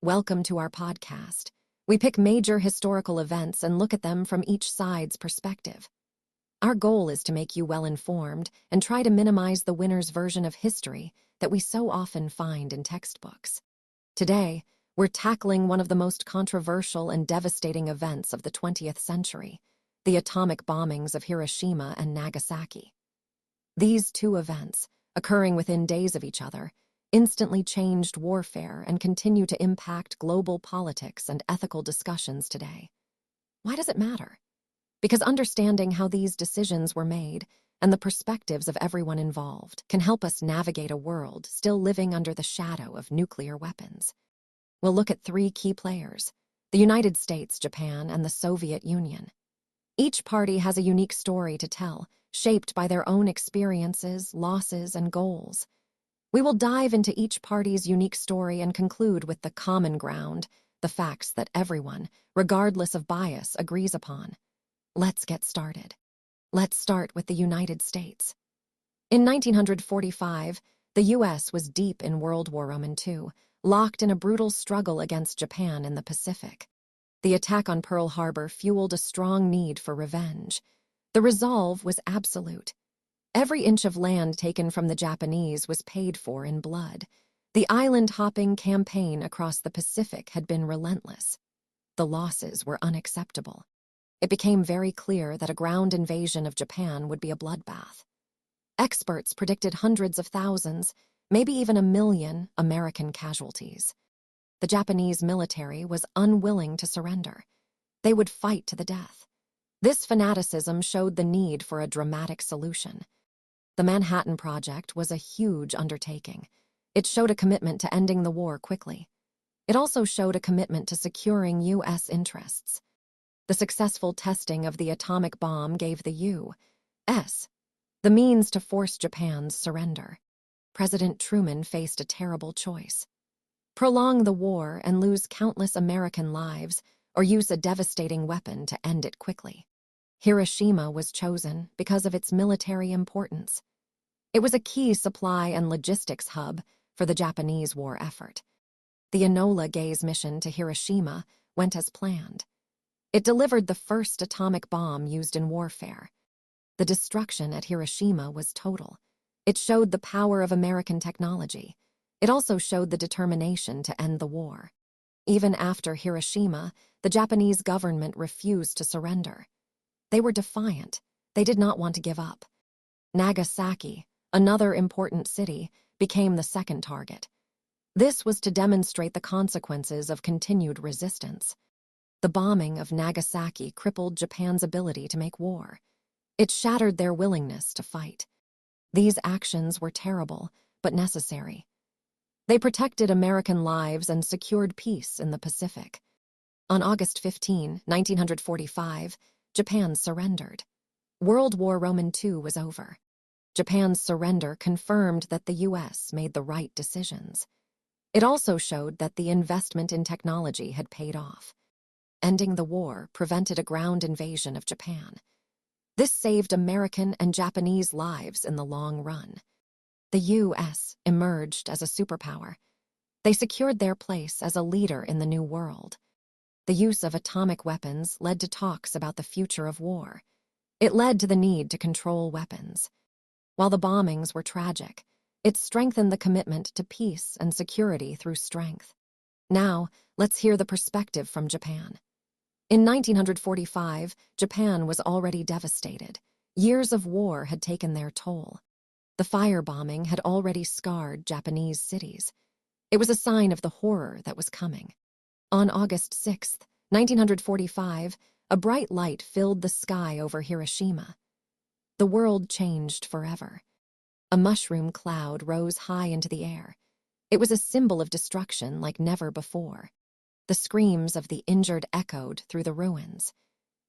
Welcome to our podcast. We pick major historical events and look at them from each side's perspective. Our goal is to make you well-informed and try to minimize the winner's version of history that we so often find in textbooks. Today, we're tackling one of the most controversial and devastating events of the 20th century, the atomic bombings of Hiroshima and Nagasaki. These two events, occurring within days of each other, instantly changed warfare and continue to impact global politics and ethical discussions today. Why does it matter? Because understanding how these decisions were made and the perspectives of everyone involved can help us navigate a world still living under the shadow of nuclear weapons. We'll look at three key players: the United States, Japan, and the Soviet Union. Each party has a unique story to tell, shaped by their own experiences, losses, and goals. We will dive into each party's unique story and conclude with the common ground, the facts that everyone, regardless of bias, agrees upon. Let's get started. Let's start with the United States. In 1945, the U.S. was deep in World War II, locked in a brutal struggle against Japan in the Pacific. The attack on Pearl Harbor fueled a strong need for revenge. The resolve was absolute. Every inch of land taken from the Japanese was paid for in blood. The island-hopping campaign across the Pacific had been relentless. The losses were unacceptable. It became very clear that a ground invasion of Japan would be a bloodbath. Experts predicted hundreds of thousands, maybe even 1 million, American casualties. The Japanese military was unwilling to surrender. They would fight to the death. This fanaticism showed the need for a dramatic solution. The Manhattan Project was a huge undertaking. It showed a commitment to ending the war quickly. It also showed a commitment to securing U.S. interests. The successful testing of the atomic bomb gave the U.S. the means to force Japan's surrender. President Truman faced a terrible choice: prolong the war and lose countless American lives, or use a devastating weapon to end it quickly. Hiroshima was chosen because of its military importance. It was a key supply and logistics hub for the Japanese war effort. The Enola Gay's mission to Hiroshima went as planned. It delivered the first atomic bomb used in warfare. The destruction at Hiroshima was total. It showed the power of American technology. It also showed the determination to end the war. Even after Hiroshima, the Japanese government refused to surrender. They were defiant. They did not want to give up. Nagasaki, another important city, became the second target. This was to demonstrate the consequences of continued resistance. The bombing of Nagasaki crippled Japan's ability to make war. It shattered their willingness to fight. These actions were terrible, but necessary. They protected American lives and secured peace in the Pacific. On August 15, 1945, Japan surrendered. World War II was over. Japan's surrender confirmed that the U.S. made the right decisions. It also showed that the investment in technology had paid off. Ending the war prevented a ground invasion of Japan. This saved American and Japanese lives in the long run. The U.S. emerged as a superpower. They secured their place as a leader in the new world. The use of atomic weapons led to talks about the future of war. It led to the need to control weapons. While the bombings were tragic, it strengthened the commitment to peace and security through strength. Now, let's hear the perspective from Japan. In 1945, Japan was already devastated. Years of war had taken their toll. The firebombing had already scarred Japanese cities. It was a sign of the horror that was coming. On August 6, 1945, a bright light filled the sky over Hiroshima. The world changed forever. A mushroom cloud rose high into the air. It was a symbol of destruction like never before. The screams of the injured echoed through the ruins.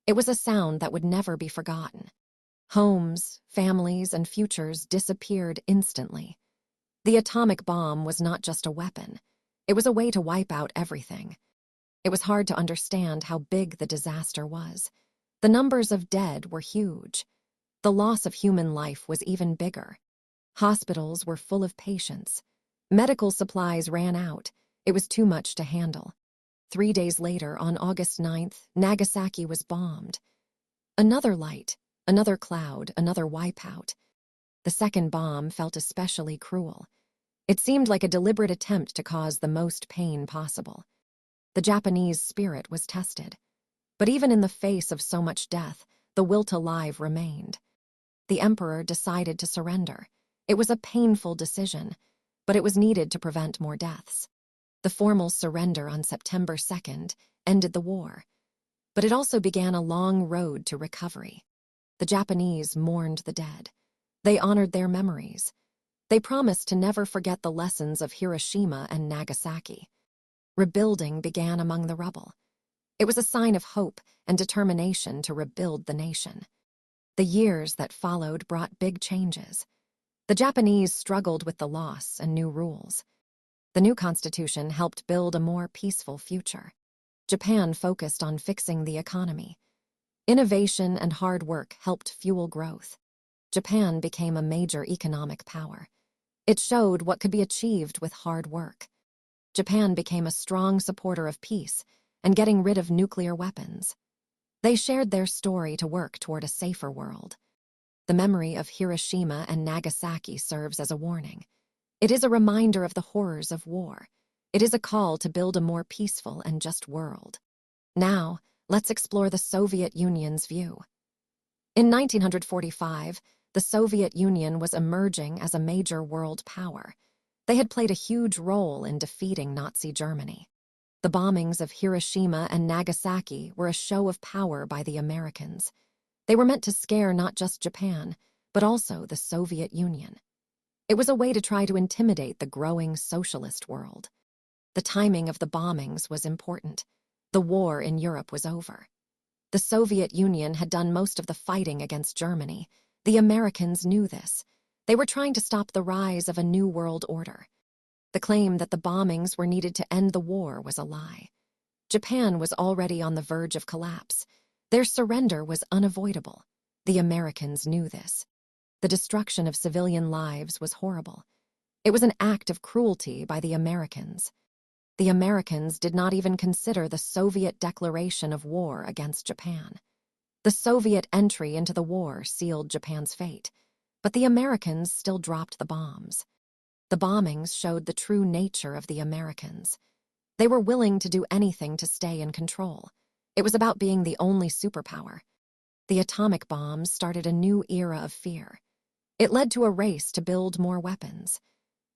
It was a sound that would never be forgotten. Homes, families, and futures disappeared instantly. The atomic bomb was not just a weapon. It was a way to wipe out everything. It was hard to understand how big the disaster was. The numbers of dead were huge. The loss of human life was even bigger. Hospitals were full of patients. Medical supplies ran out. It was too much to handle. 3 days later, on August 9th, Nagasaki was bombed. Another light, another cloud, another wipeout. The second bomb felt especially cruel. It seemed like a deliberate attempt to cause the most pain possible. The Japanese spirit was tested. But even in the face of so much death, the will to live remained. The emperor decided to surrender. It was a painful decision, but it was needed to prevent more deaths. The formal surrender on September 2nd ended the war, but it also began a long road to recovery. The Japanese mourned the dead. They honored their memories. They promised to never forget the lessons of Hiroshima and Nagasaki. Rebuilding began among the rubble. It was a sign of hope and determination to rebuild the nation. The years that followed brought big changes. The Japanese struggled with the loss and new rules. The new constitution helped build a more peaceful future. Japan focused on fixing the economy. Innovation and hard work helped fuel growth. Japan became a major economic power. It showed what could be achieved with hard work. Japan became a strong supporter of peace and getting rid of nuclear weapons. They shared their story to work toward a safer world. The memory of Hiroshima and Nagasaki serves as a warning. It is a reminder of the horrors of war. It is a call to build a more peaceful and just world. Now, let's explore the Soviet Union's view. In 1945, the Soviet Union was emerging as a major world power. They had played a huge role in defeating Nazi Germany. The bombings of Hiroshima and Nagasaki were a show of power by the Americans. They were meant to scare not just Japan, but also the Soviet Union. It was a way to try to intimidate the growing socialist world. The timing of the bombings was important. The war in Europe was over. The Soviet Union had done most of the fighting against Germany. The Americans knew this. They were trying to stop the rise of a new world order. The claim that the bombings were needed to end the war was a lie. Japan was already on the verge of collapse. Their surrender was unavoidable. The Americans knew this. The destruction of civilian lives was horrible. It was an act of cruelty by the Americans. The Americans did not even consider the Soviet declaration of war against Japan. The Soviet entry into the war sealed Japan's fate, but the Americans still dropped the bombs. The bombings showed the true nature of the Americans. They were willing to do anything to stay in control. It was about being the only superpower. The atomic bombs started a new era of fear. It led to a race to build more weapons.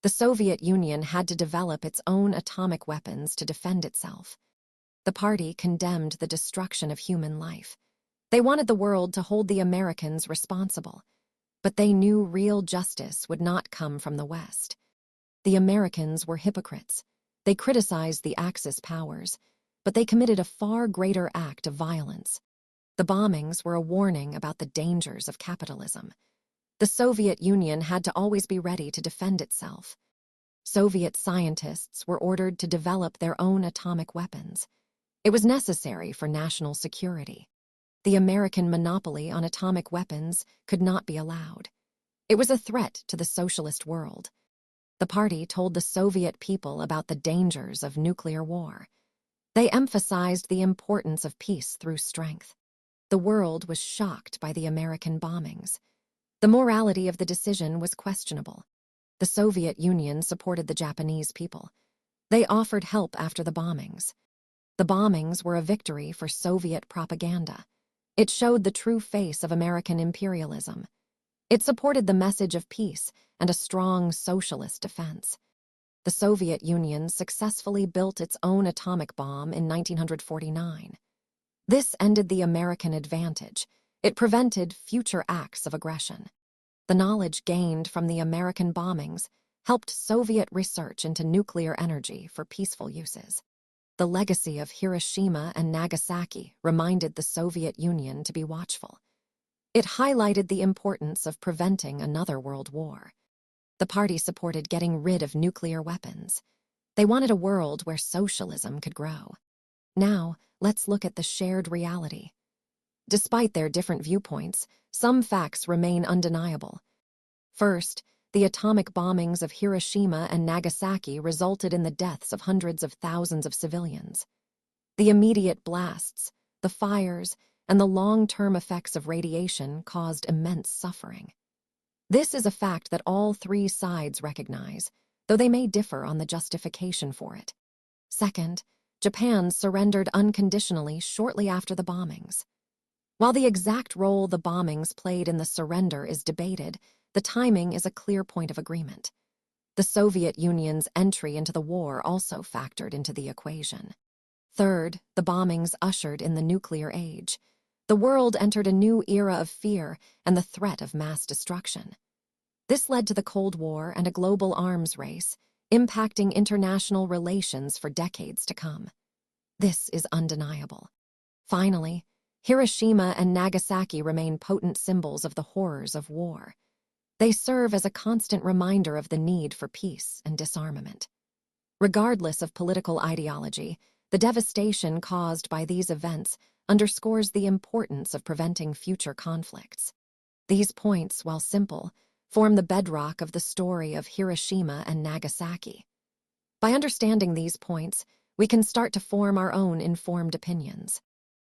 The Soviet Union had to develop its own atomic weapons to defend itself. The party condemned the destruction of human life. They wanted the world to hold the Americans responsible, but they knew real justice would not come from the West. The Americans were hypocrites. They criticized the Axis powers, but they committed a far greater act of violence. The bombings were a warning about the dangers of capitalism. The Soviet Union had to always be ready to defend itself. Soviet scientists were ordered to develop their own atomic weapons. It was necessary for national security. The American monopoly on atomic weapons could not be allowed. It was a threat to the socialist world. The party told the Soviet people about the dangers of nuclear war. They emphasized the importance of peace through strength. The world was shocked by the American bombings. The morality of the decision was questionable. The Soviet Union supported the Japanese people. They offered help after the bombings. The bombings were a victory for Soviet propaganda. It showed the true face of American imperialism. It supported the message of peace and a strong socialist defense. The Soviet Union successfully built its own atomic bomb in 1949. This ended the American advantage. It prevented future acts of aggression. The knowledge gained from the American bombings helped Soviet research into nuclear energy for peaceful uses. The legacy of Hiroshima and Nagasaki reminded the Soviet Union to be watchful. It highlighted the importance of preventing another world war. The party supported getting rid of nuclear weapons. They wanted a world where socialism could grow. Now, let's look at the shared reality. Despite their different viewpoints, some facts remain undeniable. First, the atomic bombings of Hiroshima and Nagasaki resulted in the deaths of hundreds of thousands of civilians. The immediate blasts, the fires, and the long-term effects of radiation caused immense suffering. This is a fact that all three sides recognize, though they may differ on the justification for it. Second, Japan surrendered unconditionally shortly after the bombings. While the exact role the bombings played in the surrender is debated, the timing is a clear point of agreement. The Soviet Union's entry into the war also factored into the equation. Third, the bombings ushered in the nuclear age. The world entered a new era of fear and the threat of mass destruction. This led to the Cold War and a global arms race, impacting international relations for decades to come. This is undeniable. Finally, Hiroshima and Nagasaki remain potent symbols of the horrors of war. They serve as a constant reminder of the need for peace and disarmament. Regardless of political ideology, the devastation caused by these events underscores the importance of preventing future conflicts. These points, while simple, form the bedrock of the story of Hiroshima and Nagasaki. By understanding these points, we can start to form our own informed opinions.